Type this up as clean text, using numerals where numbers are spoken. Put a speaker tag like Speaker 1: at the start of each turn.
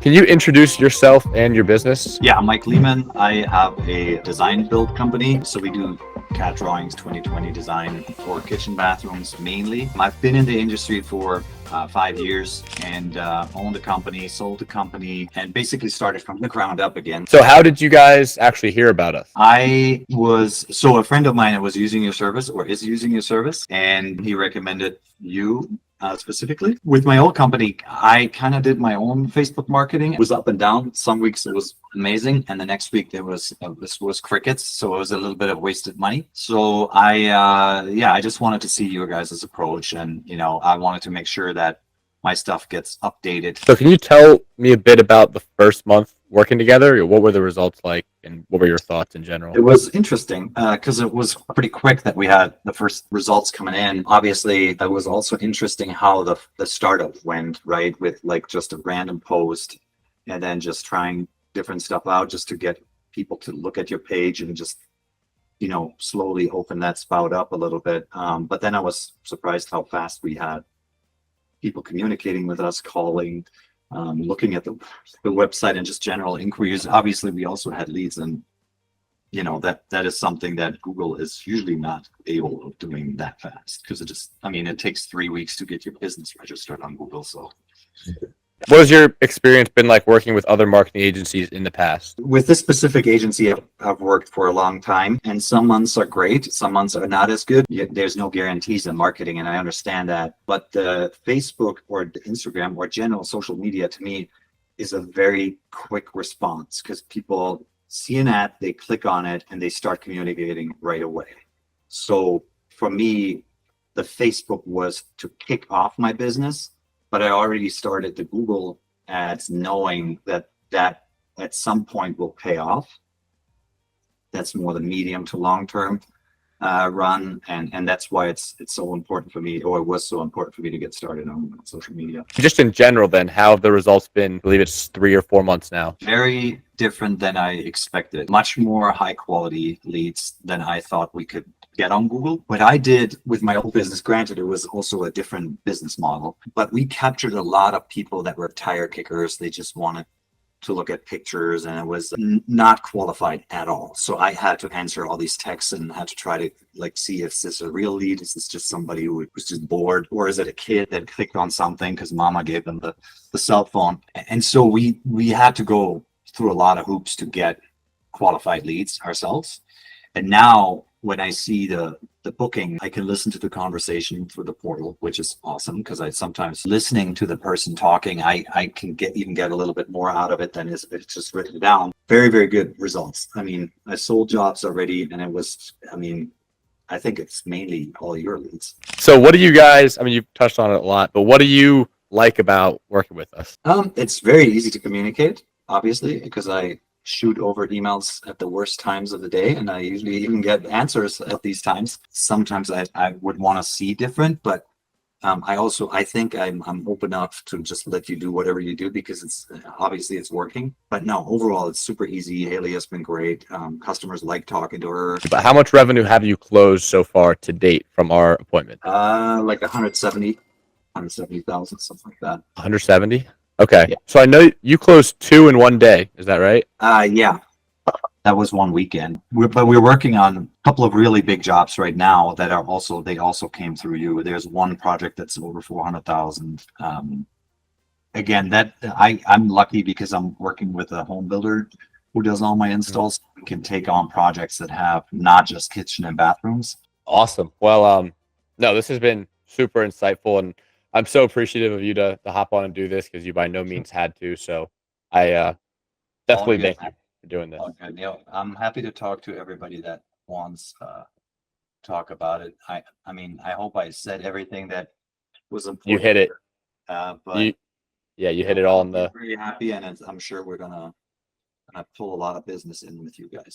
Speaker 1: Can you introduce yourself and your business?
Speaker 2: Yeah, I'm Mike Lehman. I have a design build company. So we do CAD drawings, 2020 design for kitchen bathrooms mainly. I've been in the industry for 5 years and owned a company, sold a company, and basically started from the ground up again.
Speaker 1: So how did you guys actually hear about us?
Speaker 2: So a friend of mine was using your service or is using your service, and he recommended you specifically. With my old company, I kind of did my own Facebook marketing. It was up and down. Some weeks it was amazing, and the next week this was crickets, so it was a little bit of wasted money. So I just wanted to see your guys' approach, and I wanted to make sure that my stuff gets updated.
Speaker 1: So can you tell me a bit about the first month working together? What were the results like, and what were your thoughts in general?
Speaker 2: It was interesting because it was pretty quick that we had the first results coming in. Obviously, it was also interesting how the startup went, right? With like just a random post and then just trying different stuff out just to get people to look at your page and just slowly open that spout up a little bit. But then I was surprised how fast we had people communicating with us, calling, looking at the website, and just general inquiries. Obviously, we also had leads, and that is something that Google is usually not able of doing that fast, because it takes 3 weeks to get your business registered on Google. So
Speaker 1: what has your experience been like working with other marketing agencies in the past?
Speaker 2: with this specific agency, I've worked for a long time, and some months are great, some months are not as good. There's no guarantees in marketing, and I understand that. But the Facebook or the Instagram or general social media, to me, is a very quick response, because people see an ad, they click on it, and they start communicating right away. So for me, the Facebook was to kick off my business, but I already started the Google ads knowing that at some point will pay off. That's more the medium to long term run, and that's why it's so important for me, or it was so important for me, to get started on social media.
Speaker 1: Just in general, then, how have the results been? I believe it's 3 or 4 months now.
Speaker 2: Very different than I expected. Much more high quality leads than I thought we could get on Google. What I did with my old business, granted, it was also a different business model, but we captured a lot of people that were tire kickers. They just wanted to look at pictures, and it was not qualified at all. So I had to answer all these texts and had to try to see if this is a real lead. Is this just somebody who was just bored, or is it a kid that clicked on something because mama gave them the cell phone? And so we had to go through a lot of hoops to get qualified leads ourselves. And now when I see the booking, I can listen to the conversation through the portal, which is awesome, because I sometimes, listening to the person talking, I can get a little bit more out of it than if it's just written down. Very, very good results. I sold jobs already, and I think it's mainly all your leads.
Speaker 1: So what do you guys, you've touched on it a lot, but what do you like about working with us?
Speaker 2: It's very easy to communicate, obviously, because I shoot over emails at the worst times of the day, and I usually even get answers at these times. Sometimes I would want to see different, but I think I'm open enough to just let you do whatever you do, because it's obviously it's working. But no, overall it's super easy. Haley has been great. Customers like talking to her.
Speaker 1: But how much revenue have you closed so far to date from our appointment?
Speaker 2: Like 170,000, something like that.
Speaker 1: 170? Okay.
Speaker 2: Yeah.
Speaker 1: So I know you closed 2 in one day. Is that right?
Speaker 2: Yeah. That was one weekend. But we're working on a couple of really big jobs right now that they also came through you. There's one project that's over 400,000. Again, that I'm lucky because I'm working with a home builder who does all my installs. We can take on projects that have not just kitchen and bathrooms.
Speaker 1: Awesome. Well, no, this has been super insightful, and I'm so appreciative of you to hop on and do this, because you by no means had to. So I definitely thank you for doing this.
Speaker 2: Okay. I'm happy to talk to everybody that wants to talk about it. I hope I said everything that was important.
Speaker 1: You hit it.
Speaker 2: But
Speaker 1: you hit it all in the.
Speaker 2: I'm very happy, and I'm sure we're gonna pull a lot of business in with you guys.